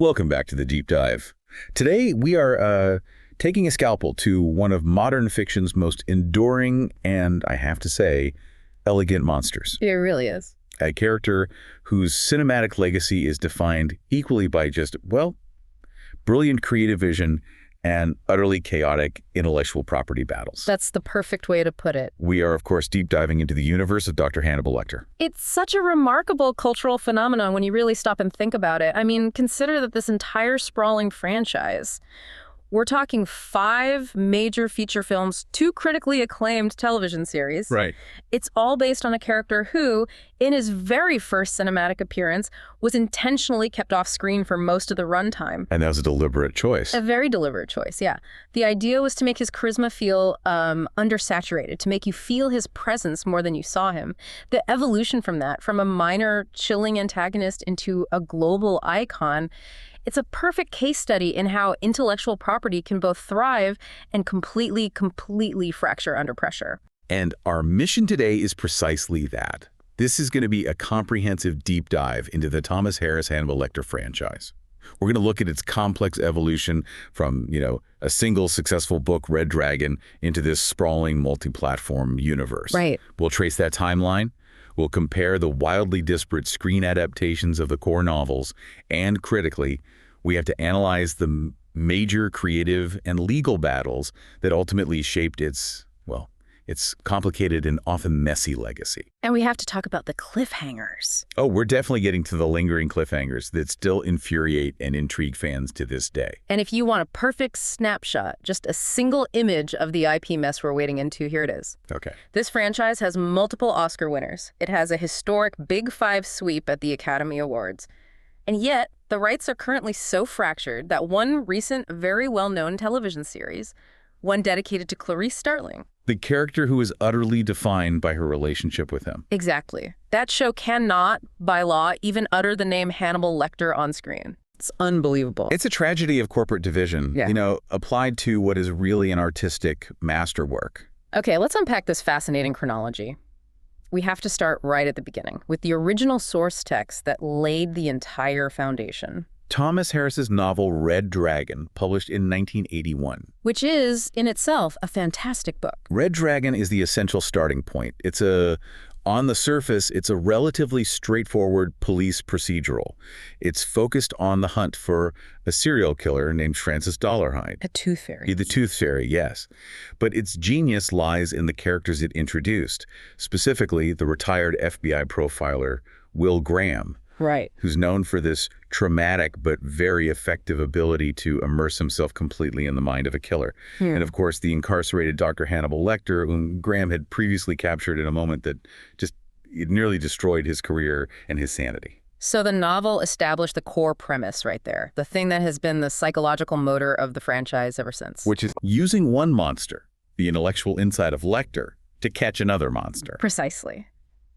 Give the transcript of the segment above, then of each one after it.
Welcome back to the Deep Dive. Today we are taking a scalpel to one of modern fiction's most enduring and, I have to say, elegant monsters. It really is. A character whose cinematic legacy is defined equally by just, well, brilliant creative vision and utterly chaotic intellectual property battles. That's the perfect way to put it. We are, of course, deep diving into the universe of Dr. Hannibal Lecter. It's such a remarkable cultural phenomenon when you really stop and think about it. I mean, consider that this entire sprawling franchise, we're talking 5 major feature films, 2 critically acclaimed television series. Right. It's all based on a character who, in his very first cinematic appearance, was intentionally kept off screen for most of the runtime. And that was a deliberate choice. A very deliberate choice, yeah. The idea was to make his charisma feel undersaturated, to make you feel his presence more than you saw him. The evolution from that, from a minor, chilling antagonist into a global icon, it's a perfect case study in how intellectual property can both thrive and completely fracture under pressure. And our mission today is precisely that. This is going to be a comprehensive deep dive into the Thomas Harris Hannibal Lecter franchise. We're going to look at its complex evolution from, a single successful book, Red Dragon, into this sprawling multi-platform universe. Right. We'll trace that timeline. We'll compare the wildly disparate screen adaptations of the core novels, and critically, we have to analyze the major creative and legal battles that ultimately shaped its complicated and often messy legacy. And we have to talk about the cliffhangers. Oh, we're definitely getting to the lingering cliffhangers that still infuriate and intrigue fans to this day. And if you want a perfect snapshot, just a single image of the IP mess we're wading into, here it is. Okay. This franchise has multiple Oscar winners. It has a historic Big 5 sweep at the Academy Awards. And yet, the rights are currently so fractured that one recent, very well-known television series, one dedicated to Clarice Starling, the character who is utterly defined by her relationship with him. Exactly. That show cannot, by law, even utter the name Hannibal Lecter on screen. It's unbelievable. It's a tragedy of corporate division, applied to what is really an artistic masterwork. Okay, let's unpack this fascinating chronology. We have to start right at the beginning, with the original source text that laid the entire foundation. Thomas Harris's novel Red Dragon, published in 1981. Which is, in itself, a fantastic book. Red Dragon is the essential starting point. On the surface, it's a relatively straightforward police procedural. It's focused on the hunt for a serial killer named Francis Dollarhide. A tooth fairy. The tooth fairy, yes. But its genius lies in the characters it introduced, specifically the retired FBI profiler Will Graham. Right. Who's known for this traumatic but very effective ability to immerse himself completely in the mind of a killer. And of course, the incarcerated Dr. Hannibal Lecter, whom Graham had previously captured in a moment that just nearly destroyed his career and his sanity. So the novel established the core premise right there, the thing that has been the psychological motor of the franchise ever since. Which is using one monster, the intellectual insight of Lecter, to catch another monster. Precisely.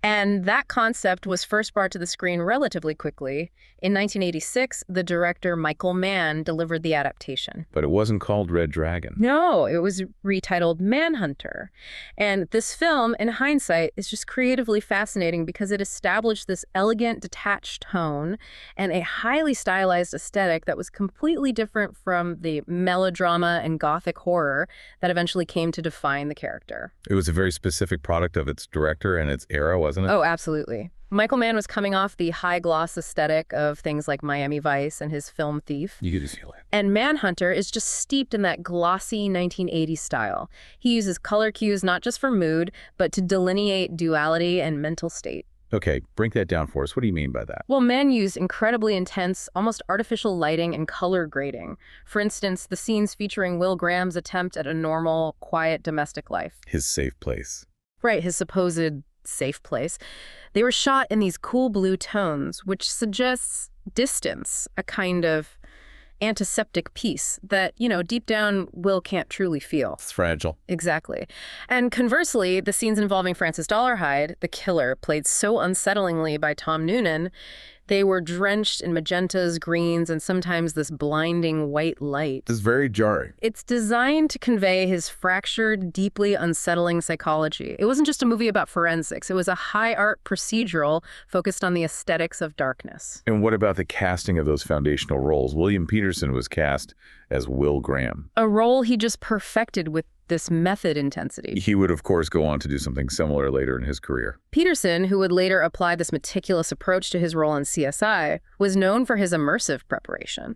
And that concept was first brought to the screen relatively quickly. In 1986, the director Michael Mann delivered the adaptation. But it wasn't called Red Dragon. No, it was retitled Manhunter. And this film, in hindsight, is just creatively fascinating because it established this elegant, detached tone and a highly stylized aesthetic that was completely different from the melodrama and gothic horror that eventually came to define the character. It was a very specific product of its director and its era, wasn't it? Oh, absolutely. Michael Mann was coming off the high-gloss aesthetic of things like Miami Vice and his film Thief. You could just feel it. And Manhunter is just steeped in that glossy 1980s style. He uses color cues not just for mood, but to delineate duality and mental state. Okay, break that down for us. What do you mean by that? Well, Mann used incredibly intense, almost artificial lighting and color grading. For instance, the scenes featuring Will Graham's attempt at a normal, quiet domestic life. His safe place. Right, his supposed safe place. They were shot in these cool blue tones, which suggests distance, a kind of antiseptic peace that, deep down, Will can't truly feel. It's fragile. Exactly. And conversely, the scenes involving Francis Dollarhide, the killer, played so unsettlingly by Tom Noonan, They were drenched in magentas, greens, and sometimes this blinding white light. This is very jarring. It's designed to convey his fractured, deeply unsettling psychology. It wasn't just a movie about forensics. It was a high-art procedural focused on the aesthetics of darkness. And what about the casting of those foundational roles? William Peterson was cast as Will Graham. A role he just perfected with this method intensity. He would, of course, go on to do something similar later in his career. Peterson, who would later apply this meticulous approach to his role in CSI, was known for his immersive preparation.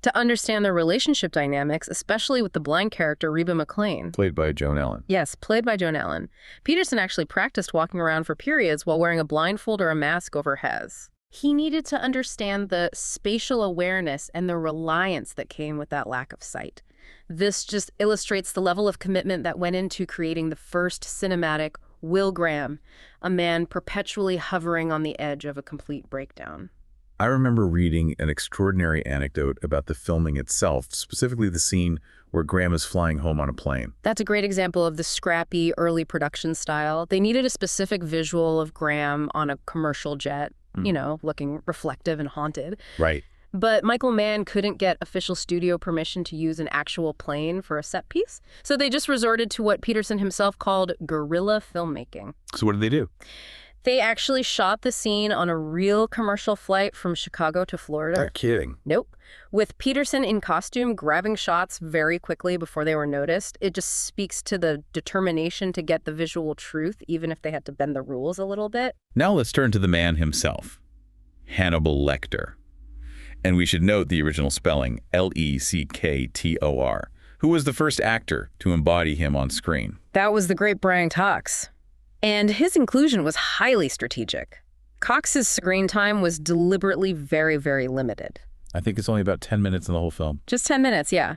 To understand the relationship dynamics, especially with the blind character Reba McClane. Played by Joan Allen. Yes, played by Joan Allen. Peterson actually practiced walking around for periods while wearing a blindfold or a mask over Hez. He needed to understand the spatial awareness and the reliance that came with that lack of sight. This just illustrates the level of commitment that went into creating the first cinematic Will Graham, a man perpetually hovering on the edge of a complete breakdown. I remember reading an extraordinary anecdote about the filming itself, specifically the scene where Graham is flying home on a plane. That's a great example of the scrappy early production style. They needed a specific visual of Graham on a commercial jet, you know, looking reflective and haunted. Right. But Michael Mann couldn't get official studio permission to use an actual plane for a set piece, so they just resorted to what Peterson himself called guerrilla filmmaking. So what did they do? They actually shot the scene on a real commercial flight from Chicago to Florida. You're kidding. Nope. With Peterson in costume grabbing shots very quickly before they were noticed. It just speaks to the determination to get the visual truth, even if they had to bend the rules a little bit. Now let's turn to the man himself, Hannibal Lecter. And we should note the original spelling, L-E-C-K-T-O-R, who was the first actor to embody him on screen. That was the great Brian Cox. And his inclusion was highly strategic. Cox's screen time was deliberately very, very limited. I think it's only about 10 minutes in the whole film. Just 10 minutes, yeah.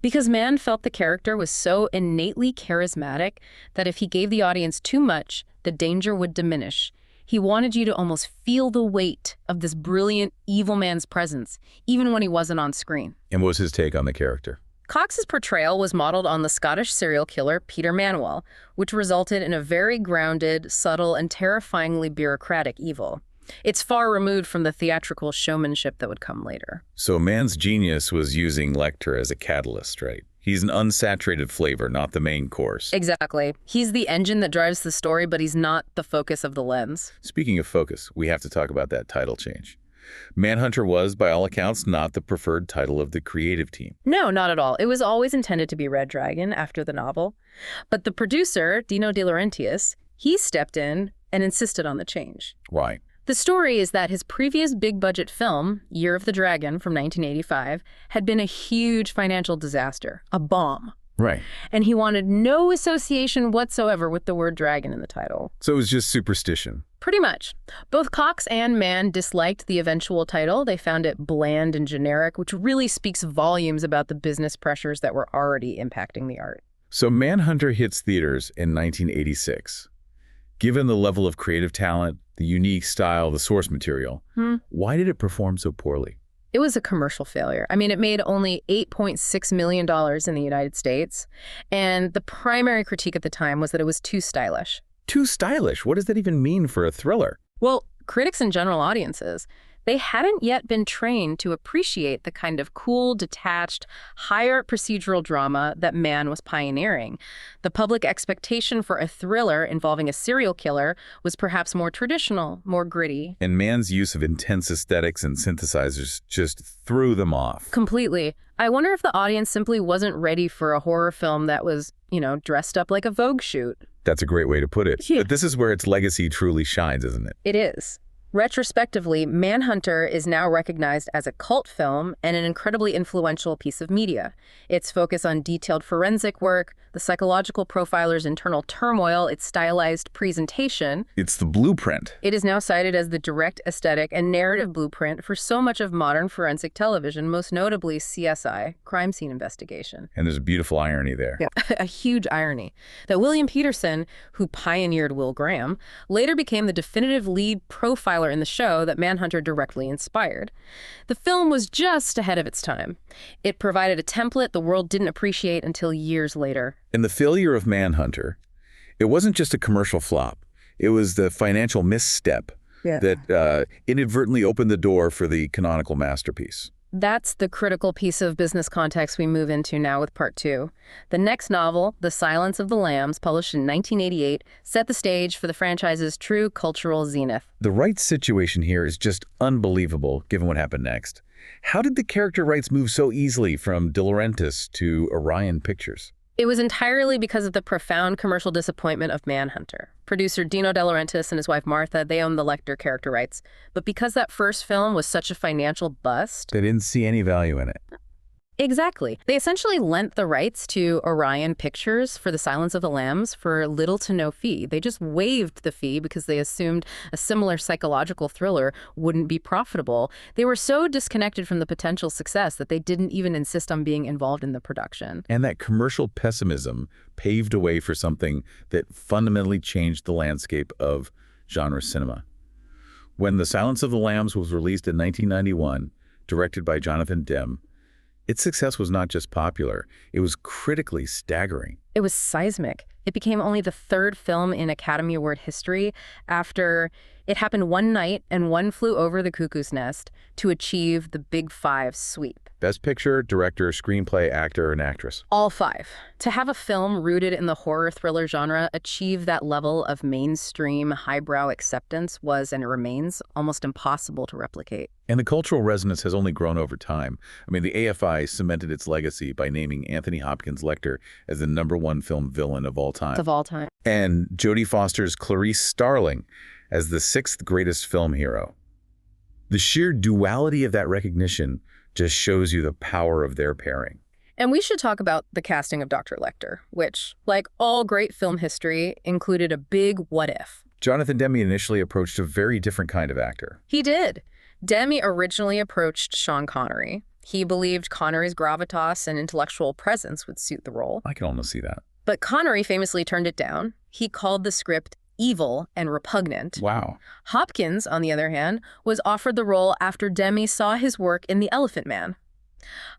Because Mann felt the character was so innately charismatic that if he gave the audience too much, the danger would diminish. He wanted you to almost feel the weight of this brilliant, evil man's presence, even when he wasn't on screen. And what was his take on the character? Cox's portrayal was modeled on the Scottish serial killer Peter Manuel, which resulted in a very grounded, subtle, and terrifyingly bureaucratic evil. It's far removed from the theatrical showmanship that would come later. So Mann's genius was using Lecter as a catalyst, right? He's an unsaturated flavor, not the main course. Exactly. He's the engine that drives the story, but he's not the focus of the lens. Speaking of focus, we have to talk about that title change. Manhunter was, by all accounts, not the preferred title of the creative team. No, not at all. It was always intended to be Red Dragon after the novel. But the producer, Dino De Laurentiis, he stepped in and insisted on the change. Why? The story is that his previous big-budget film, Year of the Dragon from 1985, had been a huge financial disaster, a bomb. Right. And he wanted no association whatsoever with the word dragon in the title. So it was just superstition. Pretty much. Both Cox and Mann disliked the eventual title. They found it bland and generic, which really speaks volumes about the business pressures that were already impacting the art. So Manhunter hits theaters in 1986. Given the level of creative talent, the unique style, the source material, why did it perform so poorly? It was a commercial failure. I mean, it made only $8.6 million in the United States. And the primary critique at the time was that it was too stylish. Too stylish? What does that even mean for a thriller? Well, critics and general audiences, they hadn't yet been trained to appreciate the kind of cool, detached, high-art procedural drama that Mann was pioneering. The public expectation for a thriller involving a serial killer was perhaps more traditional, more gritty. And Mann's use of intense aesthetics and synthesizers just threw them off. Completely. I wonder if the audience simply wasn't ready for a horror film that was, dressed up like a Vogue shoot. That's a great way to put it. Yeah. But this is where its legacy truly shines, isn't it? It is. Retrospectively, Manhunter is now recognized as a cult film and an incredibly influential piece of media. Its focus on detailed forensic work, the psychological profiler's internal turmoil, its stylized presentation. It's the blueprint. It is now cited as the direct aesthetic and narrative blueprint for so much of modern forensic television, most notably CSI, crime scene investigation. And there's a beautiful irony there. Yeah, a huge irony. That William Peterson, who pioneered Will Graham, later became the definitive lead profiler in the show that Manhunter directly inspired. The film was just ahead of its time. It provided a template the world didn't appreciate until years later. In the failure of Manhunter, it wasn't just a commercial flop. It was the financial misstep Yeah. that inadvertently opened the door for the canonical masterpiece. That's the critical piece of business context we move into now with part 2. The next novel, The Silence of the Lambs, published in 1988, set the stage for the franchise's true cultural zenith. The rights situation here is just unbelievable, given what happened next. How did the character rights move so easily from De Laurentiis to Orion Pictures? It was entirely because of the profound commercial disappointment of Manhunter. Producer Dino De Laurentiis and his wife Martha, they owned the Lecter character rights. But because that first film was such a financial bust... They didn't see any value in it. Exactly. They essentially lent the rights to Orion Pictures for The Silence of the Lambs for little to no fee. They just waived the fee because they assumed a similar psychological thriller wouldn't be profitable. They were so disconnected from the potential success that they didn't even insist on being involved in the production. And that commercial pessimism paved a way for something that fundamentally changed the landscape of genre cinema. When The Silence of the Lambs was released in 1991, directed by Jonathan Demme, its success was not just popular, it was critically staggering. It was seismic. It became only the 3rd film in Academy Award history after It Happened One Night and One Flew Over the Cuckoo's Nest to achieve the Big 5 sweep. Best Picture, Director, Screenplay, Actor, and Actress. All 5. To have a film rooted in the horror thriller genre achieve that level of mainstream, highbrow acceptance was, and it remains, almost impossible to replicate. And the cultural resonance has only grown over time. I mean, the AFI cemented its legacy by naming Anthony Hopkins Lecter as the #1 film villain of all time. Of all time. And Jodie Foster's Clarice Starling as the 6th greatest film hero. The sheer duality of that recognition just shows you the power of their pairing. And we should talk about the casting of Dr. Lecter, which, like all great film history, included a big what if. Jonathan Demme initially approached a very different kind of actor. He did. Demme originally approached Sean Connery. He believed Connery's gravitas and intellectual presence would suit the role. I can almost see that. But Connery famously turned it down. He called the script evil and repugnant. Wow. Hopkins, on the other hand, was offered the role after Demme saw his work in The Elephant Man.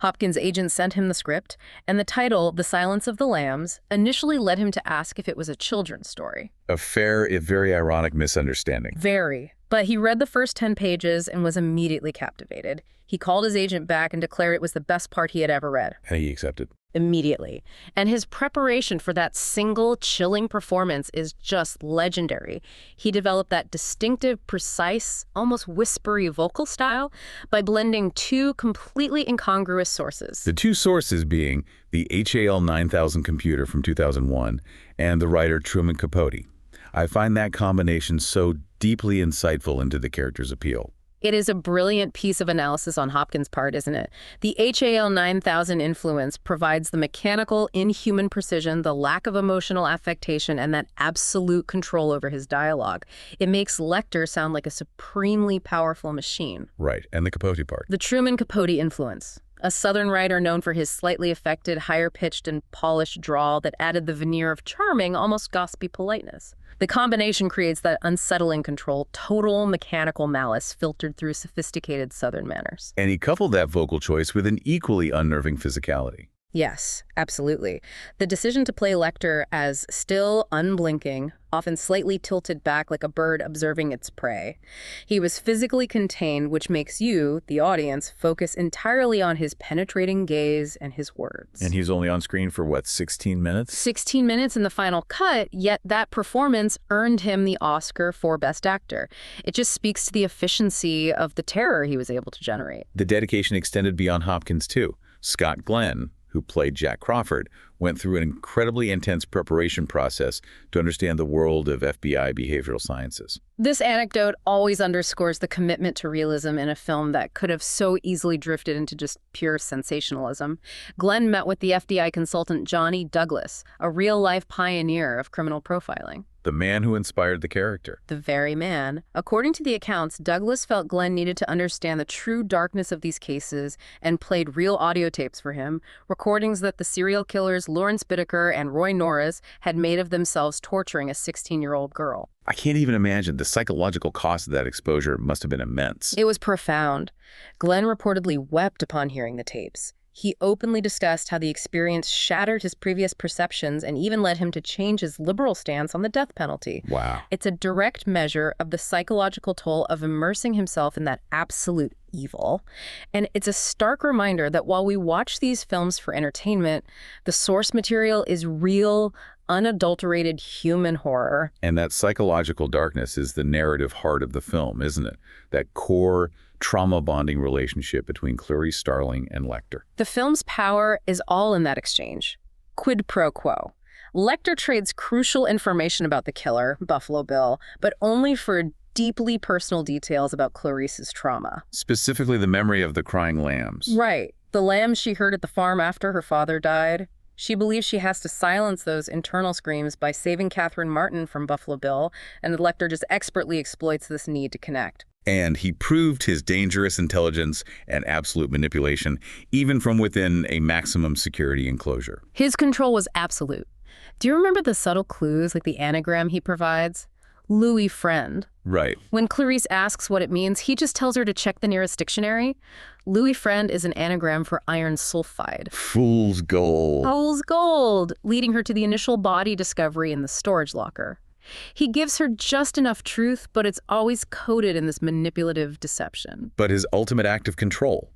Hopkins' agent sent him the script, and the title, The Silence of the Lambs, initially led him to ask if it was a children's story. A fair, if very ironic misunderstanding. Very. But he read the first 10 pages and was immediately captivated. He called his agent back and declared it was the best part he had ever read. And he accepted. Immediately. And his preparation for that single, chilling performance is just legendary. He developed that distinctive, precise, almost whispery vocal style by blending 2 completely incongruous sources. The 2 sources being the HAL 9000 computer from 2001 and the writer Truman Capote. I find that combination so deeply insightful into the character's appeal. It is a brilliant piece of analysis on Hopkins' part, isn't it? The HAL 9000 influence provides the mechanical, inhuman precision, the lack of emotional affectation, and that absolute control over his dialogue. It makes Lecter sound like a supremely powerful machine. Right, and the Capote part. The Truman Capote influence. A Southern writer known for his slightly affected, higher-pitched and polished drawl that added the veneer of charming, almost gossipy politeness. The combination creates that unsettling control, total mechanical malice filtered through sophisticated Southern manners. And he coupled that vocal choice with an equally unnerving physicality. Yes, absolutely. The decision to play Lecter as still, unblinking, often slightly tilted back like a bird observing its prey. He was physically contained, which makes you, the audience, focus entirely on his penetrating gaze and his words. And he's only on screen for, what, 16 minutes? 16 minutes in the final cut, yet that performance earned him the Oscar for Best Actor. It just speaks to the efficiency of the terror he was able to generate. The dedication extended beyond Hopkins, too. Scott Glenn, who played Jack Crawford, went through an incredibly intense preparation process to understand the world of FBI behavioral sciences. This anecdote always underscores the commitment to realism in a film that could have so easily drifted into just pure sensationalism. Glenn met with the FBI consultant Johnny Douglas, a real-life pioneer of criminal profiling. The man who inspired the character. The very man. According to the accounts, Douglas felt Glenn needed to understand the true darkness of these cases and played real audio tapes for him, recordings that the serial killers Lawrence Bittaker and Roy Norris had made of themselves torturing a 16-year-old girl. I can't even imagine. The psychological cost of that exposure must have been immense. It was profound. Glenn reportedly wept upon hearing the tapes. He openly discussed how the experience shattered his previous perceptions and even led him to change his liberal stance on the death penalty. Wow. It's a direct measure of the psychological toll of immersing himself in that absolute evil. And it's a stark reminder that while we watch these films for entertainment, the source material is real, unadulterated human horror. And that psychological darkness is the narrative heart of the film, isn't it? That core trauma-bonding relationship between Clarice Starling and Lecter. The film's power is all in that exchange. Quid pro quo. Lecter trades crucial information about the killer, Buffalo Bill, but only for deeply personal details about Clarice's trauma. Specifically the memory of the crying lambs. Right. The lambs she heard at the farm after her father died. She believes she has to silence those internal screams by saving Catherine Martin from Buffalo Bill, and Lecter just expertly exploits this need to connect. And he proved his dangerous intelligence and absolute manipulation, even from within a maximum security enclosure. His control was absolute. Do you remember the subtle clues, like the anagram he provides? Louis Friend. Right. When Clarice asks what it means, he just tells her to check the nearest dictionary. Louis Friend is an anagram for iron sulfide. Fool's gold. Fool's gold, leading her to the initial body discovery in the storage locker. He gives her just enough truth, but it's always coded in this manipulative deception. But his ultimate act of control,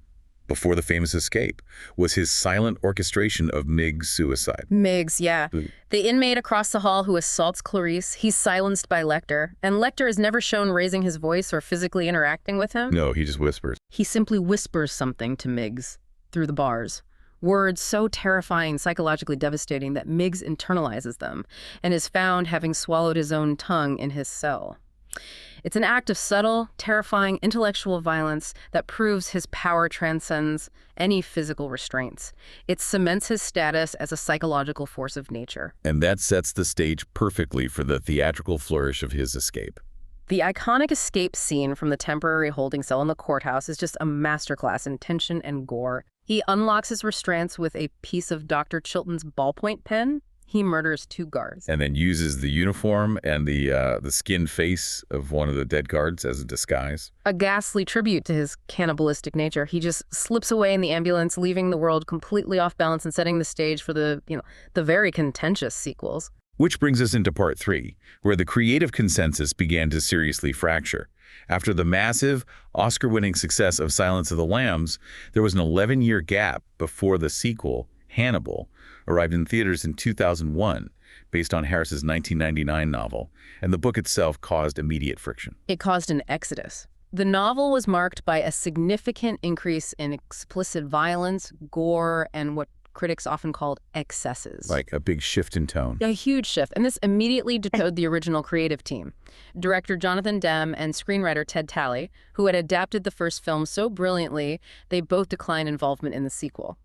before the famous escape, was his silent orchestration of Miggs' suicide. Miggs, yeah. The inmate across the hall who assaults Clarice, he's silenced by Lecter, and Lecter is never shown raising his voice or physically interacting with him. No, he just whispers. He simply whispers something to Miggs through the bars. Words so terrifying, psychologically devastating that Miggs internalizes them and is found having swallowed his own tongue in his cell. It's an act of subtle, terrifying intellectual violence that proves his power transcends any physical restraints. It cements his status as a psychological force of nature. And that sets the stage perfectly for the theatrical flourish of his escape. The iconic escape scene from the temporary holding cell in the courthouse is just a masterclass in tension and gore. He unlocks his restraints with a piece of Dr. Chilton's ballpoint pen. He murders 2 guards. And then uses the uniform and the skinned face of one of the dead guards as a disguise. A ghastly tribute to his cannibalistic nature. He just slips away in the ambulance, leaving the world completely off balance and setting the stage for the very contentious sequels. Which brings us into part 3, where the creative consensus began to seriously fracture. After the massive, Oscar-winning success of Silence of the Lambs, there was an 11-year gap before the sequel, Hannibal, arrived in theaters in 2001, based on Harris's 1999 novel, and the book itself caused immediate friction. It caused an exodus. The novel was marked by a significant increase in explicit violence, gore, and what critics often called excesses. Like a big shift in tone. A huge shift, and this immediately deterred the original creative team. Director Jonathan Demme and screenwriter Ted Talley, who had adapted the first film so brilliantly, they both declined involvement in the sequel.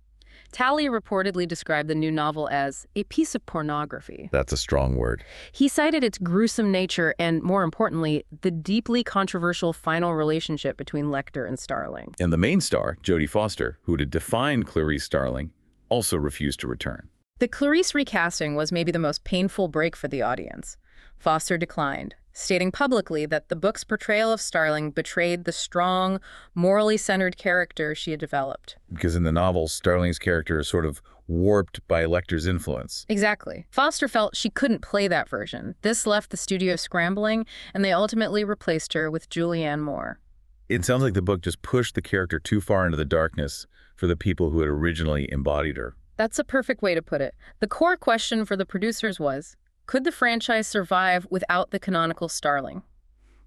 Talley reportedly described the new novel as a piece of pornography. That's a strong word. He cited its gruesome nature and, more importantly, the deeply controversial final relationship between Lecter and Starling. And the main star, Jodie Foster, who had defined Clarice Starling, also refused to return. The Clarice recasting was maybe the most painful break for the audience. Foster declined, stating publicly that the book's portrayal of Starling betrayed the strong, morally centered character she had developed. Because in the novel, Starling's character is sort of warped by Lecter's influence. Exactly. Foster felt she couldn't play that version. This left the studio scrambling, and they ultimately replaced her with Julianne Moore. It sounds like the book just pushed the character too far into the darkness for the people who had originally embodied her. That's a perfect way to put it. The core question for the producers was, could the franchise survive without the canonical Starling?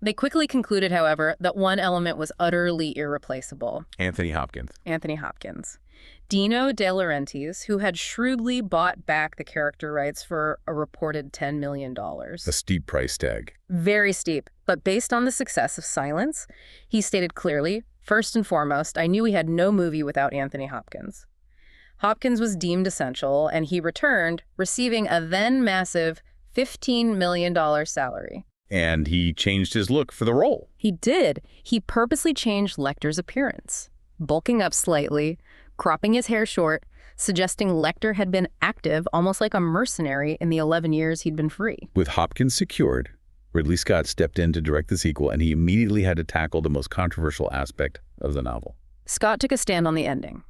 They quickly concluded, however, that one element was utterly irreplaceable. Anthony Hopkins. Anthony Hopkins. Dino De Laurentiis, who had shrewdly bought back the character rights for a reported $10 million. A steep price tag. Very steep. But based on the success of Silence, he stated clearly, first and foremost, I knew we had no movie without Anthony Hopkins. Hopkins was deemed essential, and he returned, receiving a then massive $15 million salary. And he changed his look for the role. He did. He purposely changed Lecter's appearance, bulking up slightly, cropping his hair short, suggesting Lecter had been active, almost like a mercenary, in the 11 years he'd been free. With Hopkins secured, Ridley Scott stepped in to direct the sequel, and he immediately had to tackle the most controversial aspect of the novel. Scott took a stand on the ending.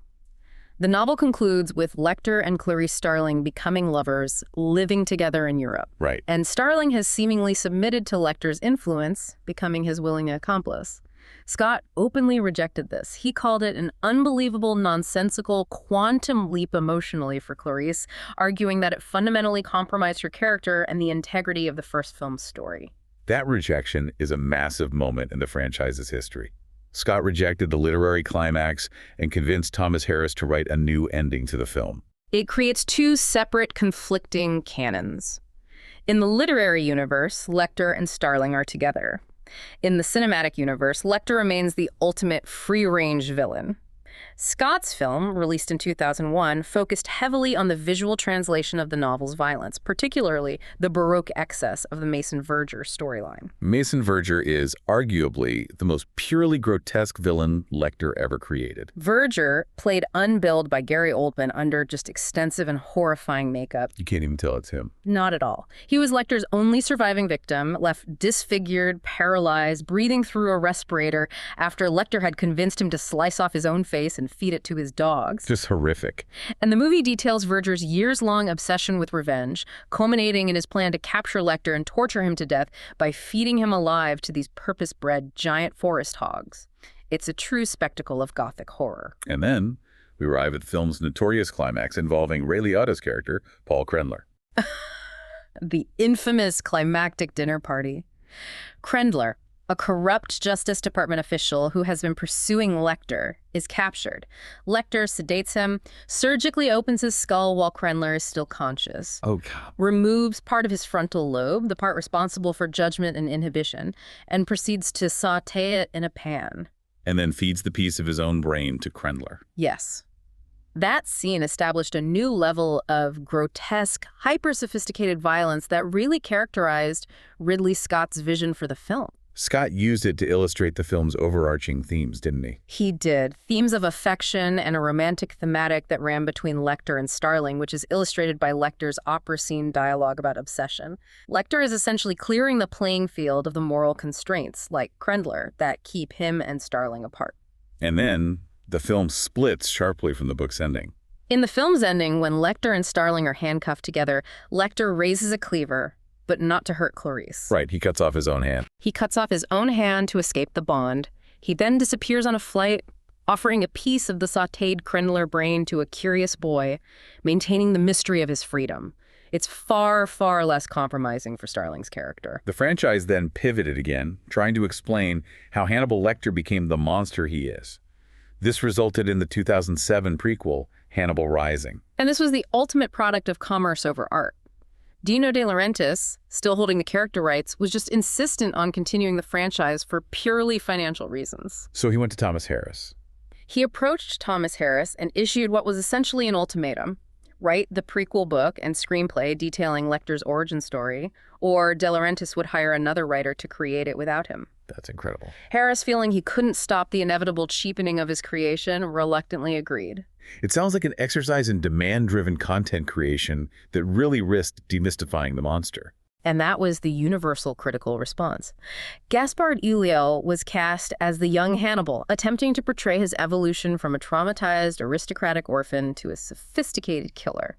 The novel concludes with Lecter and Clarice Starling becoming lovers, living together in Europe. Right. And Starling has seemingly submitted to Lecter's influence, becoming his willing accomplice. Scott openly rejected this. He called it an unbelievable, nonsensical quantum leap emotionally for Clarice, arguing that it fundamentally compromised her character and the integrity of the first film's story. That rejection is a massive moment in the franchise's history. Scott rejected the literary climax and convinced Thomas Harris to write a new ending to the film. It creates two separate, conflicting canons. In the literary universe, Lecter and Starling are together. In the cinematic universe, Lecter remains the ultimate free-range villain. Scott's film, released in 2001, focused heavily on the visual translation of the novel's violence, particularly the Baroque excess of the Mason Verger storyline. Mason Verger is arguably the most purely grotesque villain Lecter ever created. Verger, played unbilled by Gary Oldman under just extensive and horrifying makeup. You can't even tell it's him. Not at all. He was Lecter's only surviving victim, left disfigured, paralyzed, breathing through a respirator after Lecter had convinced him to slice off his own face and feed it to his dogs. Just horrific. And the movie details Verger's years-long obsession with revenge, culminating in his plan to capture Lecter and torture him to death by feeding him alive to these purpose-bred giant forest hogs. It's a true spectacle of Gothic horror. And then we arrive at the film's notorious climax involving Ray Liotta's character, Paul Krendler. The infamous climactic dinner party. Krendler, a corrupt Justice Department official who has been pursuing Lecter, is captured. Lecter sedates him, surgically opens his skull while Krendler is still conscious. Oh, God. Removes part of his frontal lobe, the part responsible for judgment and inhibition, and proceeds to saute it in a pan. And then feeds the piece of his own brain to Krendler. Yes. That scene established a new level of grotesque, hyper-sophisticated violence that really characterized Ridley Scott's vision for the film. Scott used it to illustrate the film's overarching themes, didn't he? He did. Themes of affection and a romantic thematic that ran between Lecter and Starling, which is illustrated by Lecter's opera scene dialogue about obsession. Lecter is essentially clearing the playing field of the moral constraints, like Krendler, that keep him and Starling apart. And then the film splits sharply from the book's ending. In the film's ending, when Lecter and Starling are handcuffed together, Lecter raises a cleaver, but not to hurt Clarice. Right, he cuts off his own hand. He cuts off his own hand to escape the bond. He then disappears on a flight, offering a piece of the sautéed Krendler brain to a curious boy, maintaining the mystery of his freedom. It's far, far less compromising for Starling's character. The franchise then pivoted again, trying to explain how Hannibal Lecter became the monster he is. This resulted in the 2007 prequel, Hannibal Rising. And this was the ultimate product of commerce over art. Dino De Laurentiis, still holding the character rights, was just insistent on continuing the franchise for purely financial reasons. So he went to Thomas Harris. He approached Thomas Harris and issued what was essentially an ultimatum: write the prequel book and screenplay detailing Lecter's origin story, or De Laurentiis would hire another writer to create it without him. That's incredible. Harris, feeling he couldn't stop the inevitable cheapening of his creation, reluctantly agreed. It sounds like an exercise in demand-driven content creation that really risked demystifying the monster. And that was the universal critical response. Gaspard Ulliel was cast as the young Hannibal, attempting to portray his evolution from a traumatized, aristocratic orphan to a sophisticated killer.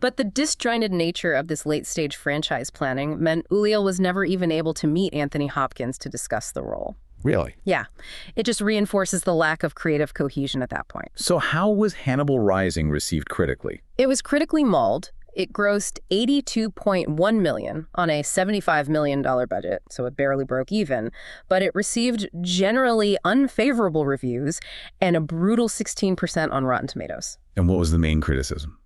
But the disjointed nature of this late-stage franchise planning meant Ulliel was never even able to meet Anthony Hopkins to discuss the role. Really? Yeah. It just reinforces the lack of creative cohesion at that point. So how was Hannibal Rising received critically? It was critically mauled. It grossed $82.1 million on a $75 million budget, so it barely broke even, but it received generally unfavorable reviews and a brutal 16% on Rotten Tomatoes. And what was the main criticism?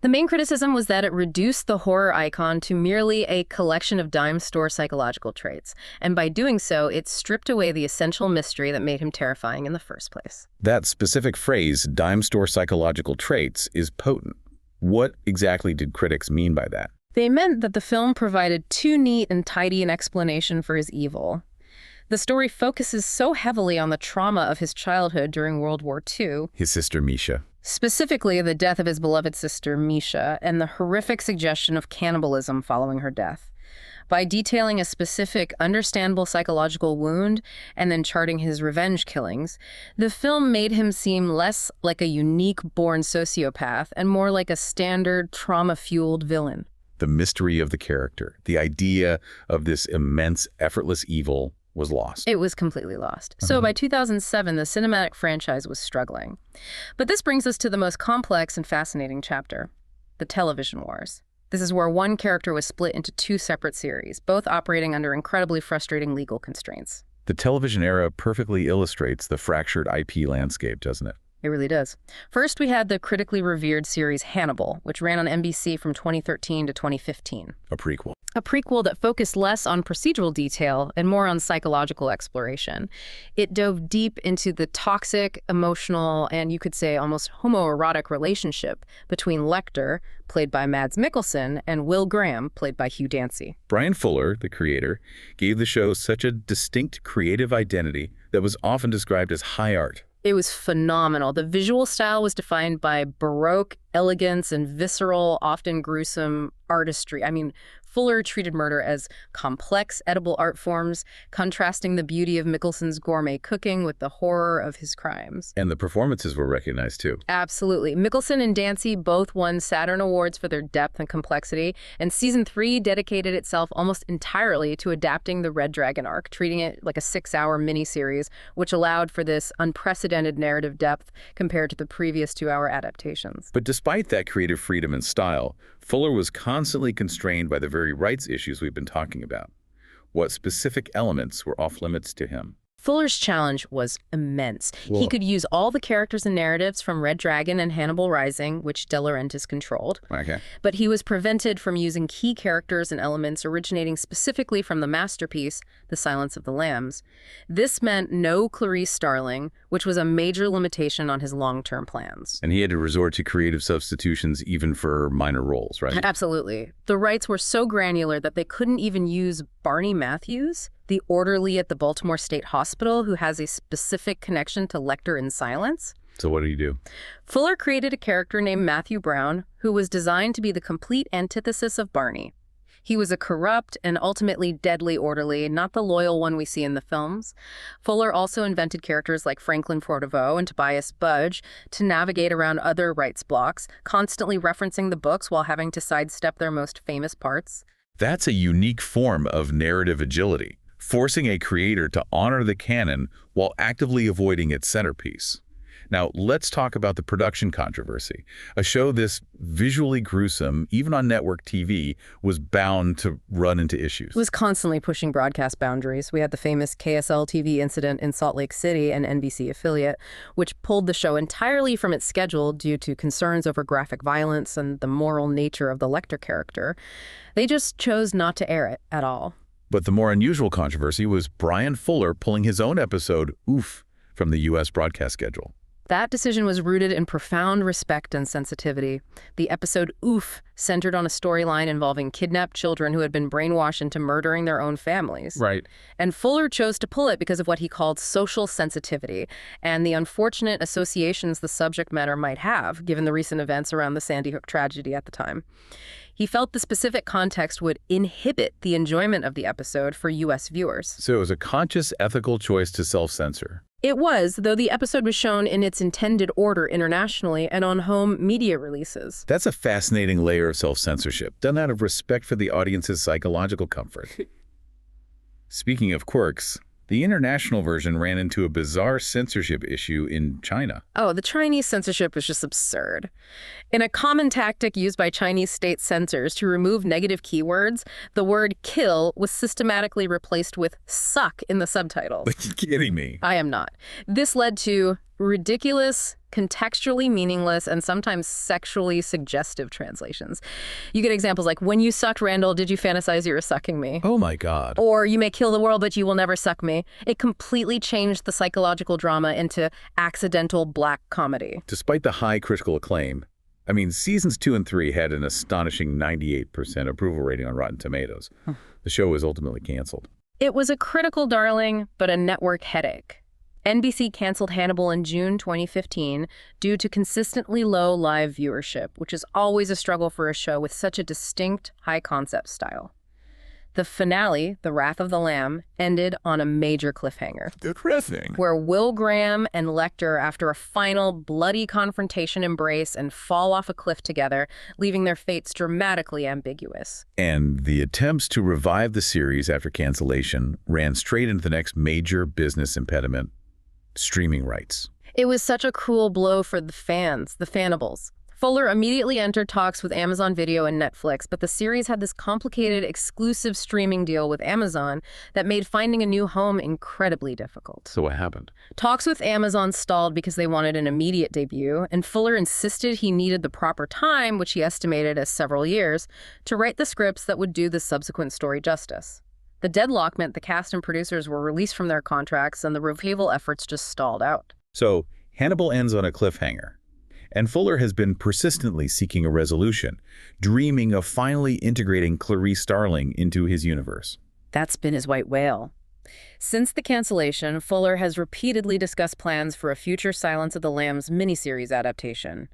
The main criticism was that it reduced the horror icon to merely a collection of dime store psychological traits, and by doing so, it stripped away the essential mystery that made him terrifying in the first place. That specific phrase, dime store psychological traits, is potent. What exactly did critics mean by that? They meant that the film provided too neat and tidy an explanation for his evil. The story focuses so heavily on the trauma of his childhood during World War II. His sister Misha. Specifically, the death of his beloved sister, Misha, and the horrific suggestion of cannibalism following her death. by detailing a specific, understandable psychological wound and then charting his revenge killings. The film made him seem less like a unique born sociopath and more like a standard trauma-fueled villain. The mystery of the character, the idea of this immense, effortless evil was lost. It was completely lost. So by 2007, the cinematic franchise was struggling. But this brings us to the most complex and fascinating chapter, the television wars. This is where one character was split into two separate series, both operating under incredibly frustrating legal constraints. The television era perfectly illustrates the fractured IP landscape, doesn't it? It really does. First, we had the critically revered series Hannibal, which ran on NBC from 2013 to 2015. A prequel. A prequel that focused less on procedural detail and more on psychological exploration. It dove deep into the toxic, emotional, and you could say almost homoerotic relationship between Lecter, played by Mads Mikkelsen, and Will Graham, played by Hugh Dancy. Brian Fuller, the creator, gave the show such a distinct creative identity that was often described as high art. It was phenomenal. The visual style was defined by Baroque elegance and visceral, often gruesome artistry. I mean, Fuller treated murder as complex, edible art forms, contrasting the beauty of Mikkelsen's gourmet cooking with the horror of his crimes. And the performances were recognized, too. Absolutely. Mikkelsen and Dancy both won Saturn Awards for their depth and complexity, and Season 3 dedicated itself almost entirely to adapting the Red Dragon arc, treating it like a 6-hour miniseries, which allowed for this unprecedented narrative depth compared to the previous 2-hour adaptations. But despite that creative freedom and style, Fuller was constantly constrained by the very rights issues we've been talking about. What specific elements were off-limits to him? Fuller's challenge was immense. He could use all the characters and narratives from Red Dragon and Hannibal Rising, which De Laurentiis controlled. Okay. But he was prevented from using key characters and elements originating specifically from the masterpiece, The Silence of the Lambs. This meant no Clarice Starling, which was a major limitation on his long-term plans. And he had to resort to creative substitutions even for minor roles, right? Absolutely. The rights were so granular that they couldn't even use Barney Matthews, the orderly at the Baltimore State Hospital who has a specific connection to Lecter in Silence. So what did he do? Fuller created a character named Matthew Brown who was designed to be the complete antithesis of Barney. He was a corrupt and ultimately deadly orderly, not the loyal one we see in the films. Fuller also invented characters like Franklin Porteveau and Tobias Budge to navigate around other rights blocks, constantly referencing the books while having to sidestep their most famous parts. That's a unique form of narrative agility, forcing a creator to honor the canon while actively avoiding its centerpiece. Now, let's talk about the production controversy. A show this visually gruesome, even on network TV, was bound to run into issues. It was constantly pushing broadcast boundaries. We had the famous KSL-TV incident in Salt Lake City, an NBC affiliate, which pulled the show entirely from its schedule due to concerns over graphic violence and the moral nature of the Lecter character. They just chose not to air it at all. But the more unusual controversy was Brian Fuller pulling his own episode, Oof, from the U.S. broadcast schedule. That decision was rooted in profound respect and sensitivity. The episode Oof centered on a storyline involving kidnapped children who had been brainwashed into murdering their own families. Right. And Fuller chose to pull it because of what he called social sensitivity and the unfortunate associations the subject matter might have, given the recent events around the Sandy Hook tragedy at the time. He felt the specific context would inhibit the enjoyment of the episode for U.S. viewers. So it was a conscious ethical choice to self-censor. It was, though the episode was shown in its intended order internationally and on home media releases. That's a fascinating layer of self-censorship, done out of respect for the audience's psychological comfort. Speaking of quirks, the international version ran into a bizarre censorship issue in China. Oh, the Chinese censorship was just absurd. In a common tactic used by Chinese state censors to remove negative keywords, the word kill was systematically replaced with suck in the subtitles. Are you kidding me? I am not. This led to ridiculous, contextually meaningless, and sometimes sexually suggestive translations. You get examples like, when you sucked Randall, did you fantasize you were sucking me? Oh my God. Or, you may kill the world, but you will never suck me. It completely changed the psychological drama into accidental black comedy. Despite the high critical acclaim, I mean, seasons 2 and 3 had an astonishing 98% approval rating on Rotten Tomatoes. The show was ultimately canceled. It was a critical darling, but a network headache. NBC canceled Hannibal in June 2015 due to consistently low live viewership, which is always a struggle for a show with such a distinct, high-concept style. The finale, The Wrath of the Lamb, ended on a major cliffhanger, Depressing. where Will Graham and Lecter, after a final bloody confrontation, embrace and fall off a cliff together, leaving their fates dramatically ambiguous. And the attempts to revive the series after cancellation ran straight into the next major business impediment: streaming rights. It was such a cruel blow for the fans, the Fannables. Fuller immediately entered talks with Amazon Video and Netflix, but the series had this complicated exclusive streaming deal with Amazon that made finding a new home incredibly difficult. So what happened? Talks with Amazon stalled because they wanted an immediate debut, and Fuller insisted he needed the proper time, which he estimated as several years, to write the scripts that would do the subsequent story justice. The deadlock meant the cast and producers were released from their contracts, and the revival efforts just stalled out. So Hannibal ends on a cliffhanger. And Fuller has been persistently seeking a resolution, dreaming of finally integrating Clarice Starling into his universe. That's been his white whale. Since the cancellation, Fuller has repeatedly discussed plans for a future Silence of the Lambs miniseries adaptation.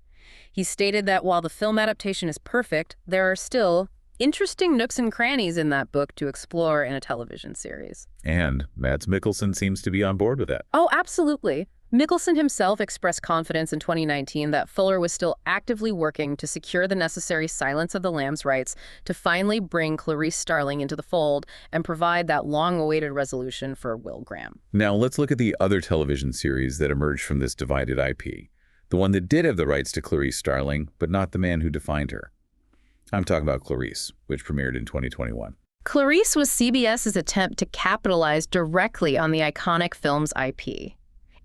He stated that while the film adaptation is perfect, there are still interesting nooks and crannies in that book to explore in a television series. And Mads Mikkelsen seems to be on board with that. Oh, absolutely. Mikkelsen himself expressed confidence in 2019 that Fuller was still actively working to secure the necessary Silence of the Lambs rights to finally bring Clarice Starling into the fold and provide that long-awaited resolution for Will Graham. Now let's look at the other television series that emerged from this divided IP. The one that did have the rights to Clarice Starling, but not the man who defined her. I'm talking about Clarice, which premiered in 2021. Clarice was CBS's attempt to capitalize directly on the iconic film's IP.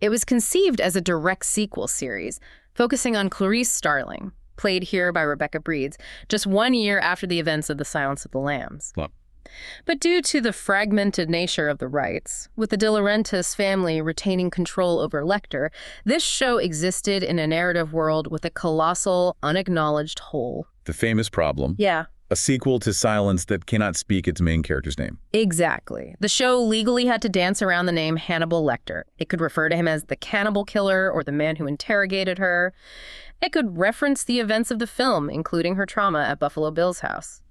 It was conceived as a direct sequel series, focusing on Clarice Starling, played here by Rebecca Breeds, just 1 year after the events of The Silence of the Lambs. Well, But due to the fragmented nature of the rights, with the De Laurentiis family retaining control over Lecter, this show existed in a narrative world with a colossal, unacknowledged hole. the famous problem. Yeah. A sequel to Silence that cannot speak its main character's name. Exactly. The show legally had to dance around the name Hannibal Lecter. It could refer to him as the cannibal killer or the man who interrogated her. It could reference the events of the film, including her trauma at Buffalo Bill's house.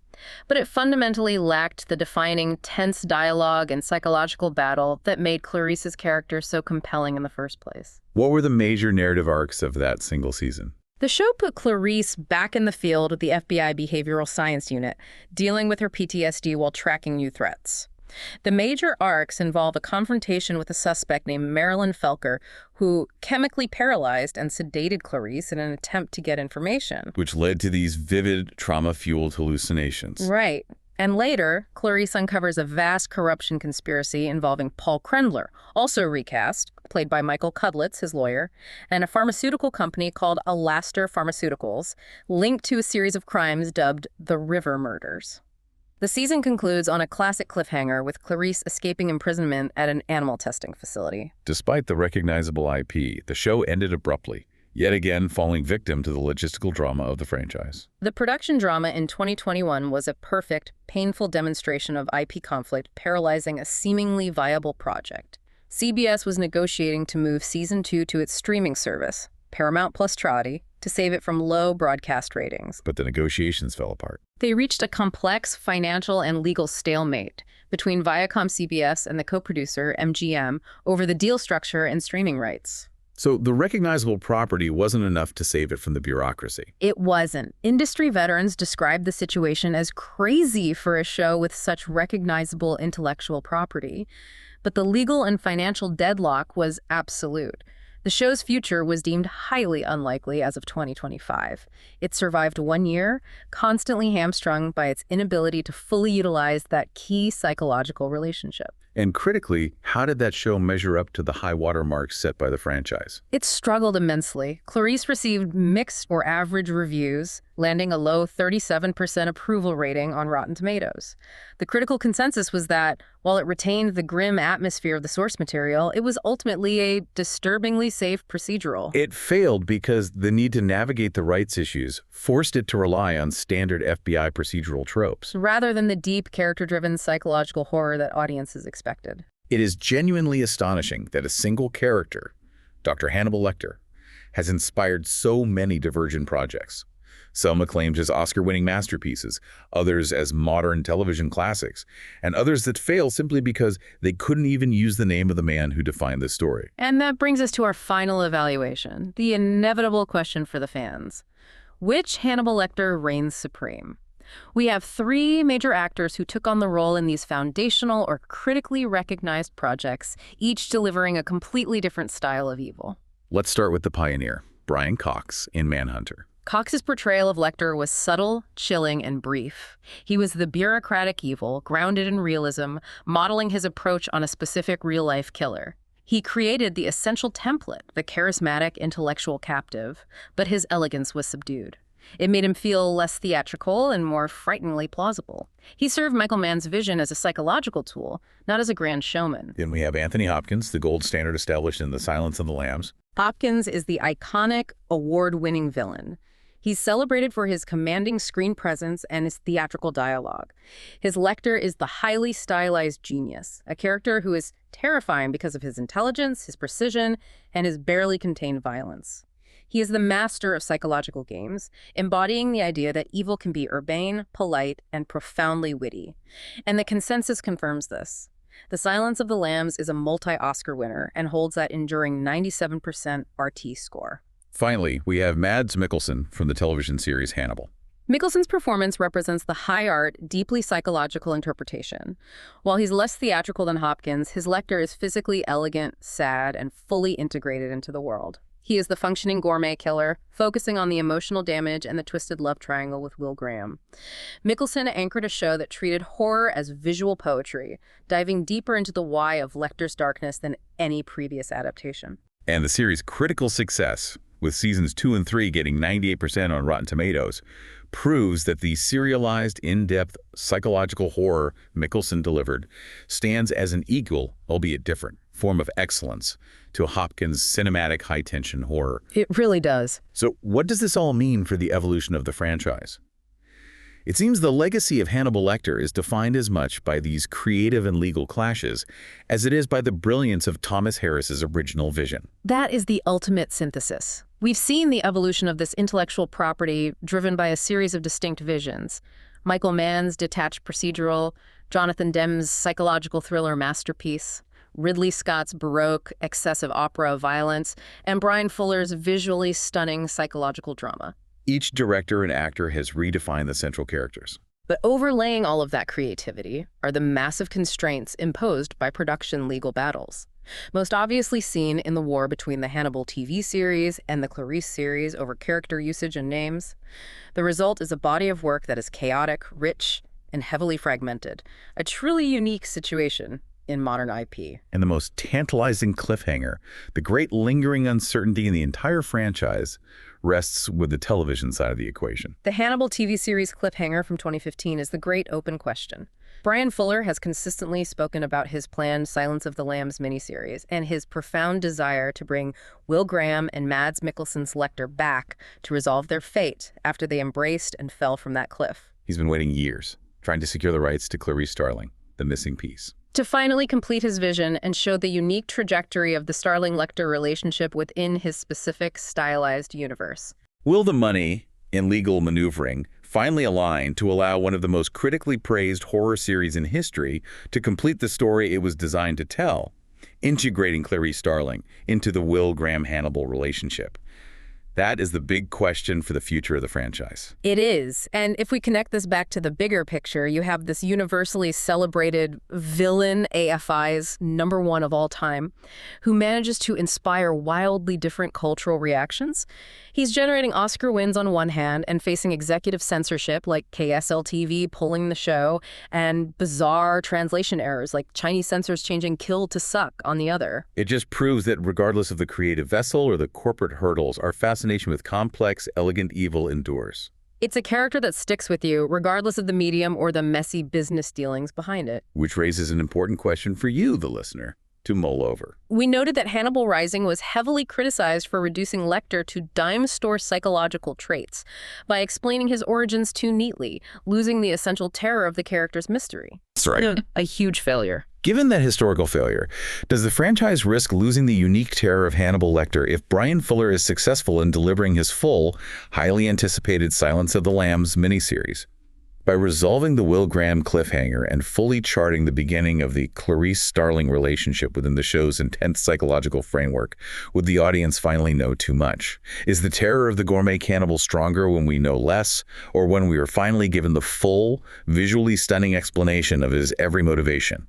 But it fundamentally lacked the defining, tense dialogue and psychological battle that made Clarice's character so compelling in the first place. What were the major narrative arcs of that single season? The show put Clarice back in the field with the FBI Behavioral Science Unit, dealing with her PTSD while tracking new threats. The major arcs involve a confrontation with a suspect named Marilyn Felker, who chemically paralyzed and sedated Clarice in an attempt to get information. Which led to these vivid, trauma-fueled hallucinations. Right. And later, Clarice uncovers a vast corruption conspiracy involving Paul Krendler, also recast, played by Michael Cudlitz, his lawyer, and a pharmaceutical company called Alaster Pharmaceuticals, linked to a series of crimes dubbed the River Murders. The season concludes on a classic cliffhanger with Clarice escaping imprisonment at an animal testing facility. Despite the recognizable IP, the show ended abruptly, yet again falling victim to the logistical drama of the franchise. The production drama in 2021 was a perfect, painful demonstration of IP conflict paralyzing a seemingly viable project. CBS was negotiating to move Season 2 to its streaming service, Paramount Plus Tradi, to save it from low broadcast ratings. But the negotiations fell apart. They reached a complex financial and legal stalemate between Viacom CBS and the co-producer, MGM, over the deal structure and streaming rights. So the recognizable property wasn't enough to save it from the bureaucracy. It wasn't. Industry veterans described the situation as crazy for a show with such recognizable intellectual property. But the legal and financial deadlock was absolute. The show's future was deemed highly unlikely as of 2025. It survived 1 year, constantly hamstrung by its inability to fully utilize that key psychological relationship. And critically, how did that show measure up to the high water marks set by the franchise? It struggled immensely. Clarice received mixed or average reviews, landing a low 37% approval rating on Rotten Tomatoes. The critical consensus was that, while it retained the grim atmosphere of the source material, it was ultimately a disturbingly safe procedural. It failed because the need to navigate the rights issues forced it to rely on standard FBI procedural tropes. Rather than the deep, character-driven psychological horror that audiences expected. It is genuinely astonishing that a single character, Dr. Hannibal Lecter, has inspired so many divergent projects. some acclaimed as Oscar-winning masterpieces, others as modern television classics, and others that fail simply because they couldn't even use the name of the man who defined the story. And that brings us to our final evaluation, the inevitable question for the fans. Which Hannibal Lecter reigns supreme? We have three major actors who took on the role in these foundational or critically recognized projects, each delivering a completely different style of evil. Let's start with the pioneer, Brian Cox in Manhunter. Cox's portrayal of Lecter was subtle, chilling, and brief. He was the bureaucratic evil, grounded in realism, modeling his approach on a specific real-life killer. He created the essential template, the charismatic intellectual captive, but his elegance was subdued. It made him feel less theatrical and more frighteningly plausible. He served Michael Mann's vision as a psychological tool, not as a grand showman. Then we have Anthony Hopkins, the gold standard established in The Silence of the Lambs. Hopkins is the iconic, award-winning villain. He's celebrated for his commanding screen presence and his theatrical dialogue. His Lecter is the highly stylized genius, a character who is terrifying because of his intelligence, his precision, and his barely contained violence. He is the master of psychological games, embodying the idea that evil can be urbane, polite, and profoundly witty. And the consensus confirms this. The Silence of the Lambs is a multi-Oscar winner and holds that enduring 97% RT score. Finally, we have Mads Mikkelsen from the television series Hannibal. Mikkelsen's performance represents the high art, deeply psychological interpretation. While he's less theatrical than Hopkins, his Lecter is physically elegant, sad, and fully integrated into the world. He is the functioning gourmet killer, focusing on the emotional damage and the twisted love triangle with Will Graham. Mikkelsen anchored a show that treated horror as visual poetry, diving deeper into the why of Lecter's darkness than any previous adaptation. And the series' critical success, with seasons 2 and 3 getting 98% on Rotten Tomatoes, proves that the serialized, in-depth psychological horror Mikkelsen delivered stands as an equal, albeit different, form of excellence to Hopkins' cinematic high-tension horror. It really does. So what does this all mean for the evolution of the franchise? It seems the legacy of Hannibal Lecter is defined as much by these creative and legal clashes as it is by the brilliance of Thomas Harris's original vision. That is the ultimate synthesis. We've seen the evolution of this intellectual property driven by a series of distinct visions. Michael Mann's detached procedural, Jonathan Demme's psychological thriller masterpiece, Ridley Scott's Baroque, excessive opera violence, and Brian Fuller's visually stunning psychological drama. Each director and actor has redefined the central characters. But overlaying all of that creativity are the massive constraints imposed by production legal battles. Most obviously seen in the war between the Hannibal TV series and the Clarice series over character usage and names. The result is a body of work that is chaotic, rich, and heavily fragmented. A truly unique situation in modern IP. And the most tantalizing cliffhanger, the great lingering uncertainty in the entire franchise, rests with the television side of the equation. The Hannibal TV series cliffhanger from 2015 is the great open question. Brian Fuller has consistently spoken about his planned Silence of the Lambs miniseries and his profound desire to bring Will Graham and Mads Mikkelsen's Lecter back to resolve their fate after they embraced and fell from that cliff. He's been waiting years, trying to secure the rights to Clarice Starling, the missing piece. To finally complete his vision and show the unique trajectory of the Starling-Lecter relationship within his specific stylized universe. Will the money and legal maneuvering finally align to allow one of the most critically praised horror series in history to complete the story it was designed to tell, integrating Clarice Starling into the Will Graham-Hannibal relationship? That is the big question for the future of the franchise. It is. And if we connect this back to the bigger picture, you have this universally celebrated villain, AFI's #1 of all time, who manages to inspire wildly different cultural reactions. He's generating Oscar wins on one hand and facing executive censorship like KSL-TV pulling the show and bizarre translation errors like Chinese censors changing kill to suck on the other. It just proves that regardless of the creative vessel or the corporate hurdles, our fascination with complex, elegant evil endures. It's a character that sticks with you, regardless of the medium or the messy business dealings behind it. Which raises an important question for you, the listener. to mull over. We noted that Hannibal Rising was heavily criticized for reducing Lecter to dime-store psychological traits by explaining his origins too neatly, losing the essential terror of the character's mystery. That's right. A huge failure. Given that historical failure, does the franchise risk losing the unique terror of Hannibal Lecter if Brian Fuller is successful in delivering his full, highly anticipated Silence of the Lambs miniseries? By resolving the Will Graham cliffhanger and fully charting the beginning of the Clarice Starling relationship within the show's intense psychological framework, would the audience finally know too much? Is the terror of the gourmet cannibal stronger when we know less, or when we are finally given the full, visually stunning explanation of his every motivation?